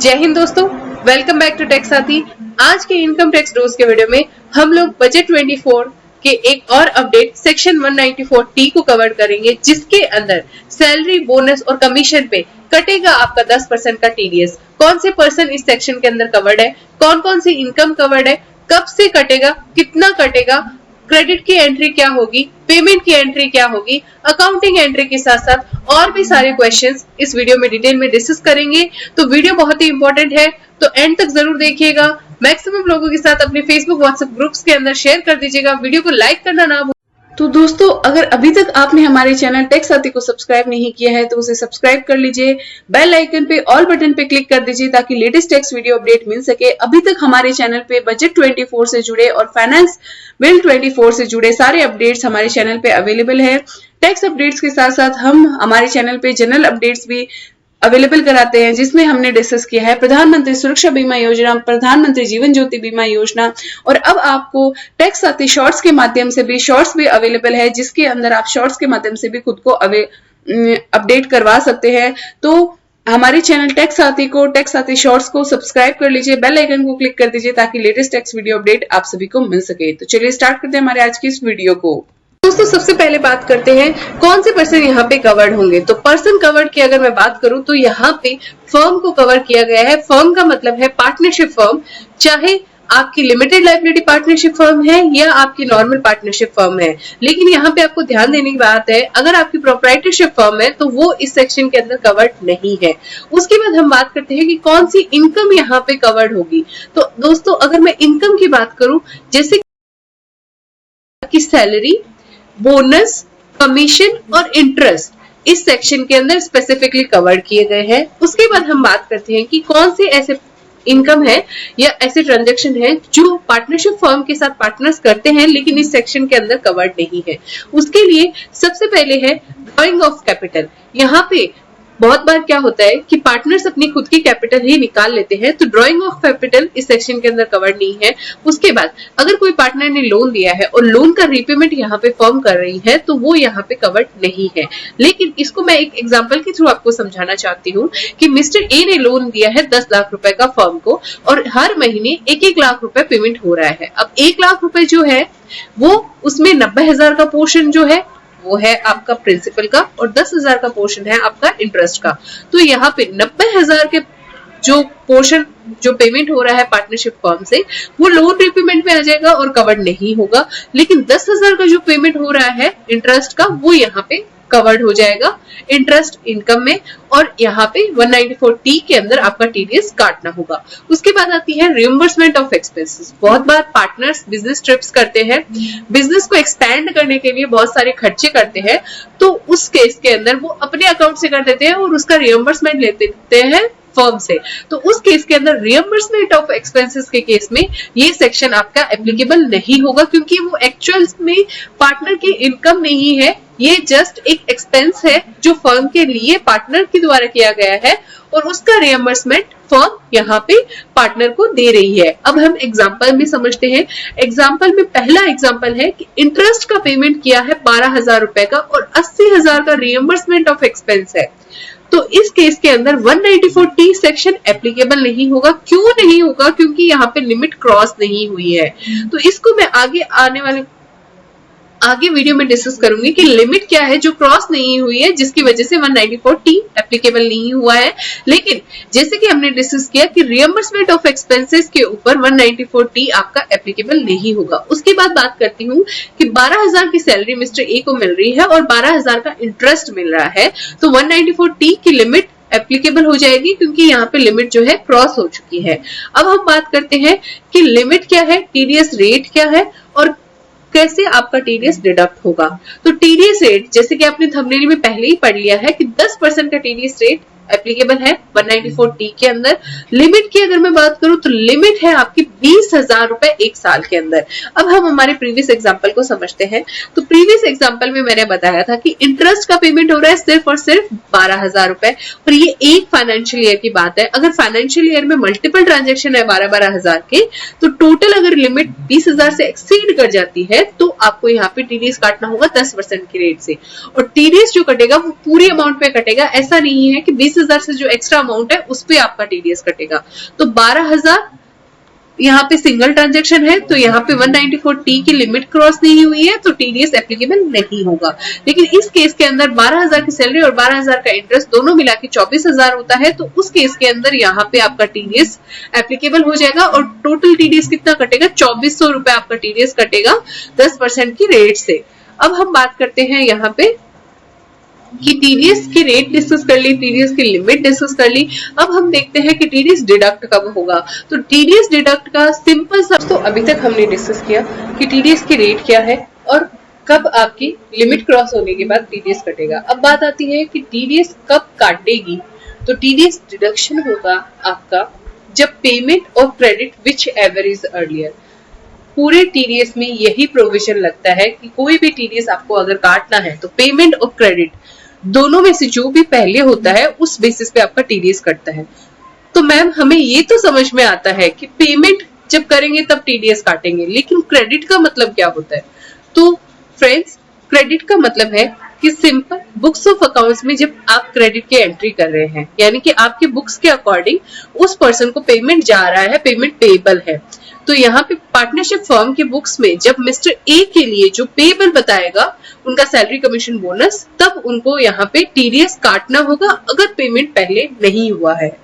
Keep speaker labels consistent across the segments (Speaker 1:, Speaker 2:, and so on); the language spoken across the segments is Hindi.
Speaker 1: जय हिंद दोस्तों, वेलकम बैक टू टैक्स साथी। आज के इनकम टैक्स रूल्स के वीडियो में हम लोग बजट 24 के एक और अपडेट सेक्शन 194T को कवर करेंगे, जिसके अंदर सैलरी, बोनस और कमीशन पे कटेगा आपका 10% का टीडीएस। कौन से पर्सन इस सेक्शन के अंदर कवर्ड है, कौन कौन सी इनकम कवर्ड है, कब से कटेगा, कितना कटेगा, क्रेडिट की एंट्री क्या होगी, पेमेंट की एंट्री क्या होगी, अकाउंटिंग एंट्री के साथ साथ और भी सारे क्वेश्चंस इस वीडियो में डिटेल में डिस्कस करेंगे। तो वीडियो बहुत ही इंपॉर्टेंट है, तो एंड तक जरूर देखिएगा। मैक्सिमम लोगों के साथ अपने फेसबुक, व्हाट्सएप ग्रुप्स के अंदर शेयर कर दीजिएगा। वीडियो को लाइक करना ना भूलिए। तो दोस्तों, अगर अभी तक आपने हमारे चैनल टैक्स साथी को सब्सक्राइब नहीं किया है तो उसे सब्सक्राइब कर लीजिए। बेल आइकन पे ऑल बटन पे क्लिक कर दीजिए ताकि लेटेस्ट टैक्स वीडियो अपडेट मिल सके। अभी तक हमारे चैनल पे बजट 24 से जुड़े और फाइनेंस बिल 24 से जुड़े सारे अपडेट्स हमारे चैनल पे अवेलेबल है। टैक्स अपडेट्स के साथ साथ हम हमारे चैनल पे जनरल अपडेट्स भी अवेलेबल कराते हैं, जिसमें हमने डिस्कस किया है प्रधानमंत्री सुरक्षा बीमा योजना, प्रधानमंत्री जीवन ज्योति बीमा योजना, और अब आपको टैक्स साथी शॉर्ट्स के माध्यम से भी शॉर्ट्स भी अवेलेबल है, जिसके अंदर आप शॉर्ट्स के माध्यम से भी खुद को अपडेट करवा सकते हैं। तो हमारे चैनल टैक्स साथी को, टैक्स साथी शॉर्ट्स को सब्सक्राइब कर लीजिए, बेल आइकन को क्लिक कर दीजिए ताकि लेटेस्ट टैक्स वीडियो अपडेट आप सभी को मिल सके। तो चलिए स्टार्ट करते हैं हमारे आज की इस वीडियो को। दोस्तों, सबसे पहले बात करते हैं कौन से पर्सन यहाँ पे कवर्ड होंगे। तो पर्सन कवर्ड की अगर मैं बात करूं तो यहाँ पे फर्म को कवर किया गया है। फर्म का मतलब है पार्टनरशिप फर्म, चाहे आपकी लिमिटेड लायबिलिटी पार्टनरशिप फर्म है या आपकी नॉर्मल पार्टनरशिप फर्म है। लेकिन यहाँ पे आपको ध्यान देने की बात है, अगर आपकी प्रोप्राइटरशिप फर्म है तो वो इस सेक्शन के अंदर कवर्ड नहीं है। उसके बाद हम बात करते हैं कि कौन सी इनकम यहाँ पे कवर्ड होगी। तो दोस्तों, अगर मैं इनकम की बात करूं, जैसे कि सैलरी, बोनस, कमीशन और इंटरेस्ट इस सेक्शन के अंदर स्पेसिफिकली कवर किए गए हैं। उसके बाद हम बात करते हैं कि कौन से ऐसे इनकम है या ऐसे ट्रांजैक्शन है जो पार्टनरशिप फर्म के साथ पार्टनर्स करते हैं लेकिन इस सेक्शन के अंदर कवर्ड नहीं है। उसके लिए सबसे पहले है ड्रॉइंग ऑफ कैपिटल। यहाँ पे बहुत बार क्या होता है कि पार्टनर्स अपनी खुद की कैपिटल ही निकाल लेते हैं, तो ड्रॉइंग ऑफ कैपिटल इस सेक्शन के अंदर कवर नहीं है। उसके बाद अगर कोई पार्टनर ने लोन लिया है और लोन का रीपेमेंट यहाँ पे फर्म कर रही है तो वो यहाँ पे कवर्ड नहीं है। लेकिन इसको मैं एक एग्जांपल के थ्रू आपको समझाना चाहती हूँ कि मिस्टर ए ने लोन दिया है 10 लाख रुपए का फर्म को और हर महीने 1-1 लाख रुपए पेमेंट हो रहा है। अब 1 लाख रुपए जो है वो उसमें 90,000 का पोर्शन जो है वो है आपका प्रिंसिपल का और 10,000 का पोर्शन है आपका इंटरेस्ट का। तो यहाँ पे 90,000 के जो पोर्शन जो पेमेंट हो रहा है पार्टनरशिप फर्म से वो लोन रिपेमेंट में आ जाएगा और कवर्ड नहीं होगा। लेकिन 10,000 का जो पेमेंट हो रहा है इंटरेस्ट का वो यहाँ पे कवर्ड हो जाएगा इंटरेस्ट इनकम में, और यहाँ पे 194T के अंदर आपका टीडीएस काटना होगा। उसके बाद आती है रिइंबर्समेंट ऑफ एक्सपेंसेस। बहुत बार पार्टनर्स बिजनेस ट्रिप्स करते हैं, बिजनेस को एक्सपैंड करने के लिए बहुत सारे खर्चे करते हैं, तो उस केस के अंदर वो अपने अकाउंट से कर देते हैं और उसका रिइंबर्समेंट लेते हैं फर्म से। तो उस केस के अंदर रिइंबर्समेंट ऑफ एक्सपेंसेस के केस में ये सेक्शन आपका एप्लीकेबल नहीं होगा, क्योंकि वो एक्चुअल में पार्टनर की इनकम नहीं है, ये जस्ट एक एक्सपेंस है जो फर्म के लिए पार्टनर के द्वारा किया गया है और उसका रिइंबर्समेंट फर्म यहाँ पे पार्टनर को दे रही है। अब हम एग्जांपल में समझते हैं। एग्जांपल में पहला एग्जांपल है कि इंटरेस्ट का पेमेंट किया है 12,000 रुपए का और 80,000 का रिइंबर्समेंट ऑफ एक्सपेंस है। तो इस केस के अंदर 194T सेक्शन एप्लीकेबल नहीं होगा। क्यों नहीं होगा? क्योंकि यहाँ पे लिमिट क्रॉस नहीं हुई है। तो इसको मैं आगे वीडियो में डिस्कस करूंगी कि लिमिट क्या है जो क्रॉस नहीं हुई है, जिसकी वजह से 194T एप्लीकेबल नहीं हुआ है। लेकिन जैसे कि हमने डिस्कस किया कि रिइंबर्समेंट ऑफ एक्सपेंसेस के ऊपर 194T आपका एप्लीकेबल नहीं होगा। उसके बाद बात करती हूँ कि 12,000 की सैलरी मिस्टर ए को मिल रही है और 12,000 का इंटरेस्ट मिल रहा है, तो 194T की लिमिट एप्लीकेबल हो जाएगी, क्योंकि यहाँ पे लिमिट जो है क्रॉस हो चुकी है। अब हम बात करते हैं कि लिमिट क्या है, टीडीएस रेट क्या है और कैसे आपका टीडीएस डिडक्ट होगा। तो टीडीएस रेट, जैसे कि आपने थंबनेल में पहले ही पढ़ लिया है कि 10% का टीडीएस रेट एप्लीकेबल है 194T के अंदर। लिमिट की अगर मैं बात करूं तो लिमिट है आपकी 20,000 रुपए 1 साल के अंदर। अब हम हमारे प्रीवियस एग्जांपल को समझते हैं। तो प्रीवियस एग्जांपल में मैंने बताया था कि इंटरेस्ट का पेमेंट हो रहा है सिर्फ और सिर्फ 12,000 रुपए, और ये एक फाइनेंशियल ईयर की बात है। अगर फाइनेंशियल ईयर में मल्टीपल ट्रांजेक्शन है 12,000 के, तो टोटल अगर लिमिट 20,000 से एक्सीड कर जाती है तो आपको यहाँ पे टीडीएस काटना होगा 10% के रेट से, और टीडीएस जो कटेगा वो पूरी अमाउंट पे कटेगा। ऐसा नहीं है कि 20 24,000 से जो एक्स्ट्रा अमाउंट है उस पे आपका टीडीएस कटेगा। तो 12,000 यहाँ पे सिंगल ट्रांजैक्शन है, तो यहाँ पे 194T की लिमिट क्रॉस नहीं हुई है तो टीडीएस एप्लीकेबल नहीं होगा। लेकिन इस केस के अंदर 12,000 की सैलरी और 12,000 का इंटरेस्ट दोनों मिला के 24,000 होता है, तो उस केस के अंदर यहाँ पे आपका टीडीएस एप्लीकेबल हो जाएगा और टोटल टीडीएस कितना कटेगा, 2400 रुपए आपका टीडीएस कटेगा 10% की रेट से। अब हम बात करते हैं यहाँ पे कि टीडीएस की रेट डिस्कस कर ली, टीडीएस की लिमिट डिस्कस कर ली। अब हम देखते हैं कि टीडीएस डिडक्ट कब होगा। तो टीडीएस डिडक्ट का सिंपल सा, तो अभी तक हमने डिस्कस किया कि टीडीएस की रेट क्या है और कब आपकी लिमिट क्रॉस होने के बाद टीडीएस कटेगा। अब बात आती है कि टीडीएस कब काटेगी। तो टीडीएस डिडक्शन होगा आपका जब पेमेंट और credit which ever is earlier. पूरे टीडीएस में यही प्रोविजन लगता है कि कोई भी टीडीएस आपको अगर काटना है तो पेमेंट और क्रेडिट दोनों में से जो भी पहले होता है उस बेसिस पे आपका टीडीएस कटता है। तो मैम हमें ये तो समझ में आता है कि पेमेंट जब करेंगे तब टीडीएस काटेंगे, लेकिन क्रेडिट का मतलब क्या होता है। तो फ्रेंड्स, क्रेडिट का मतलब है कि सिंपल बुक्स ऑफ अकाउंट्स में जब आप क्रेडिट की एंट्री कर रहे हैं, यानी कि आपके बुक्स के अकॉर्डिंग उस पर्सन को पेमेंट जा रहा है, पेमेंट पेएबल है। तो यहाँ पे पार्टनरशिप फर्म के बुक्स में जब मिस्टर ए के लिए जो पेएबल बताएगा उनका सैलरी कमीशन बोनस, तब उनको यहाँ पे टीडीएस काटना होगा अगर पेमेंट पहले नहीं हुआ है।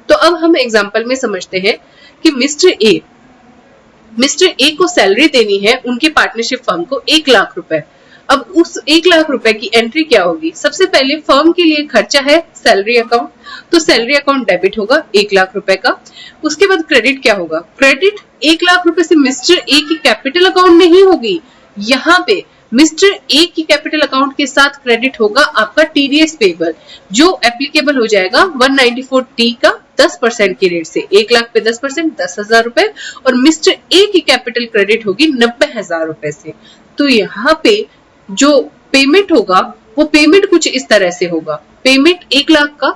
Speaker 1: तो अब हम एग्जांपल में समझते हैं कि मिस्टर ए को सैलरी देनी है उनकी पार्टनरशिप फर्म को 1 लाख रुपए। अब उस 1 लाख रुपए की एंट्री क्या होगी। सबसे पहले फर्म के लिए खर्चा है सैलरी अकाउंट, तो सैलरी अकाउंट डेबिट होगा 1 लाख रुपए का। उसके बाद क्रेडिट क्या होगा, क्रेडिट 1 लाख रुपए से मिस्टर ए की कैपिटल अकाउंट में ही होगी। यहाँ पे मिस्टर ए की कैपिटल अकाउंट के साथ क्रेडिट होगा आपका टीडीएस पेबल, जो एप्लीकेबल हो जाएगा 194T का 10% की रेट से। 1 लाख पे 10% 10,000 रुपए और मिस्टर ए की कैपिटल क्रेडिट होगी 90,000 रुपए से। तो यहाँ पे जो पेमेंट होगा वो पेमेंट कुछ इस तरह से होगा। पेमेंट 1 लाख का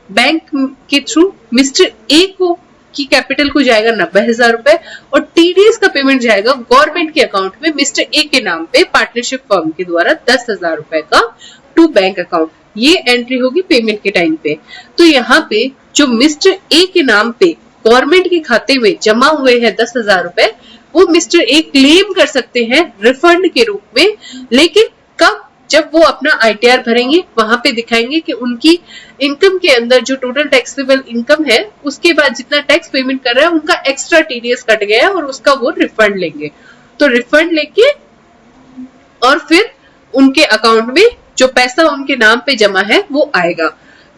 Speaker 1: बैंक के थ्रू मिस्टर ए को की कैपिटल को जाएगा 90,000 रुपए और टीडीएस का पेमेंट जाएगा गवर्नमेंट के अकाउंट में मिस्टर ए के नाम पे पार्टनरशिप फर्म के द्वारा 10,000 रुपए का टू बैंक अकाउंट। ये एंट्री होगी पेमेंट के टाइम पे। तो यहाँ पे जो मिस्टर ए के नाम पे गवर्नमेंट के खाते में जमा हुए हैं 10,000 रुपए, वो मिस्टर ए क्लेम कर सकते हैं रिफंड के रूप में। लेकिन कब, जब वो अपना आईटीआर भरेंगे, वहां पे दिखाएंगे कि उनकी इनकम के अंदर जो टोटल टैक्सेबल इनकम है उसके बाद जितना टैक्स पेमेंट कर रहा है उनका एक्स्ट्रा टीडीएस कट गया है और उसका वो रिफंड लेंगे। तो रिफंड लेके और फिर उनके अकाउंट में जो पैसा उनके नाम पे जमा है वो आएगा।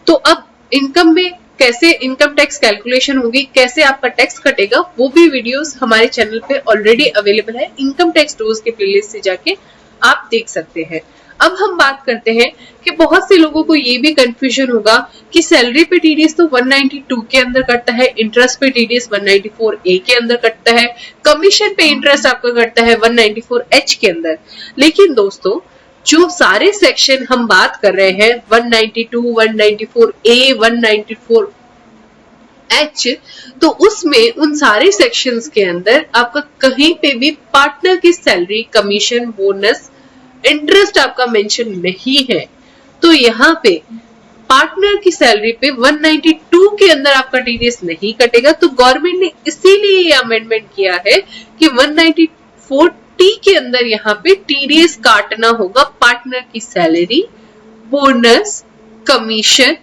Speaker 1: तो अब इनकम में कैसे इनकम टैक्स कैलकुलेशन होगी, कैसे आपका टैक्स कटेगा, वो भी वीडियोस हमारे चैनल पे ऑलरेडी अवेलेबल है। इनकम टैक्स डोज के प्लेलिस्ट से जाके आप देख सकते हैं। अब हम बात करते हैं कि बहुत से लोगों को ये भी कंफ्यूजन होगा कि सैलरी पे टीडीएस तो 192 के अंदर कटता है, इंटरेस्ट पे टीडीएस 194A के अंदर कटता है, कमीशन पे इंटरेस्ट आपका कटता है 194H के अंदर। लेकिन दोस्तों, जो सारे सेक्शन हम बात कर रहे हैं 192, 194A, 194H, तो उसमें उन सारे सेक्शंस के अंदर आपका कहीं पे भी पार्टनर की सैलरी, कमीशन, बोनस, इंटरेस्ट आपका मेंशन नहीं है। तो यहाँ पे पार्टनर की सैलरी पे 192 के अंदर आपका टीडीएस नहीं कटेगा। तो गवर्नमेंट ने इसीलिए ये अमेंडमेंट किया है कि 194T के अंदर यहाँ पे टीडीएस काटना होगा पार्टनर की सैलरी, बोनस, कमीशन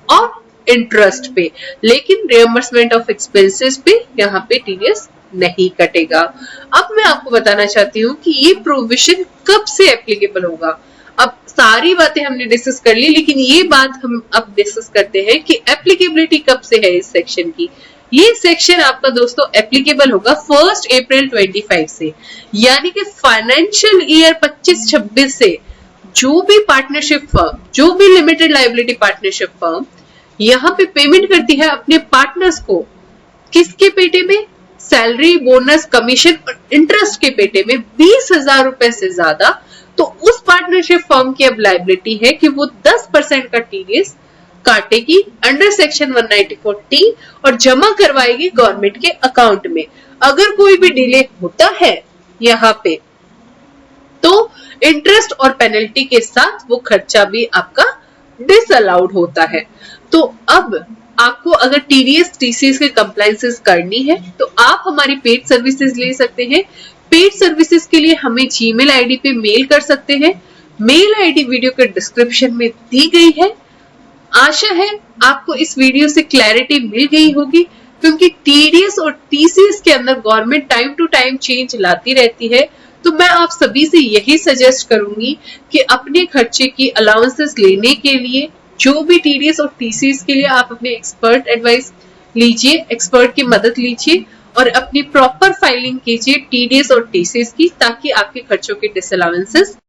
Speaker 1: और इंटरेस्ट पे, लेकिन रियम्बर्समेंट ऑफ एक्सपेंसेस पे यहाँ पे टीडीएस नहीं कटेगा। अब मैं आपको बताना चाहती हूँ कि ये प्रोविजन कब से एप्लीकेबल होगा। अब सारी बातें हमने डिस्कस कर ली, लेकिन ये बात हम अब डिस्कस करते हैं कि एप्लीकेबिलिटी कब से है इस सेक्शन की। ये सेक्शन आपका दोस्तों एप्लीकेबल होगा 1 अप्रैल 25 से, यानी कि फाइनेंशियल ईयर 25-26 से जो भी पार्टनरशिप फर्म, जो भी लिमिटेड लायबिलिटी पार्टनरशिप फर्म यहाँ पे पेमेंट करती है अपने पार्टनर्स को, किसके पेटे में, सैलरी, बोनस, कमीशन और इंटरेस्ट के पेटे में 20,000 रुपए से ज्यादा, तो उस पार्टनरशिप फर्म की अब लायबिलिटी है कि वो 10% का टीडीएस काटेगी अंडर सेक्शन 194T और जमा करवाएगी गवर्नमेंट के अकाउंट में। अगर कोई भी डिले होता है यहाँ पे तो इंटरेस्ट और पेनल्टी के साथ वो खर्चा भी आपका डिसअलाउड होता है। तो अब आपको अगर टीडीएस टीसीएस के कंप्लायंसेस करनी है तो आप हमारी पेड सर्विसेज ले सकते हैं। पेड सर्विसेज के लिए हमें जीमेल आईडी पे मेल कर सकते हैं। मेल आईडी वीडियो के डिस्क्रिप्शन में दी गई है। आशा है आपको इस वीडियो से क्लैरिटी मिल गई होगी, क्योंकि टीडीएस और टीसीएस के अंदर government time to time change लाती रहती है। तो मैं आप सभी से यही सजेस्ट करूंगी कि अपने खर्चे की अलाउंसेस लेने के लिए जो भी टीडीएस और टीसीएस के लिए आप अपने एक्सपर्ट एडवाइस लीजिए, एक्सपर्ट की मदद लीजिए और अपनी प्रॉपर फाइलिंग कीजिए टीडीएस और टीसीएस की, ताकि आपके खर्चों के डिसअलाउंसेस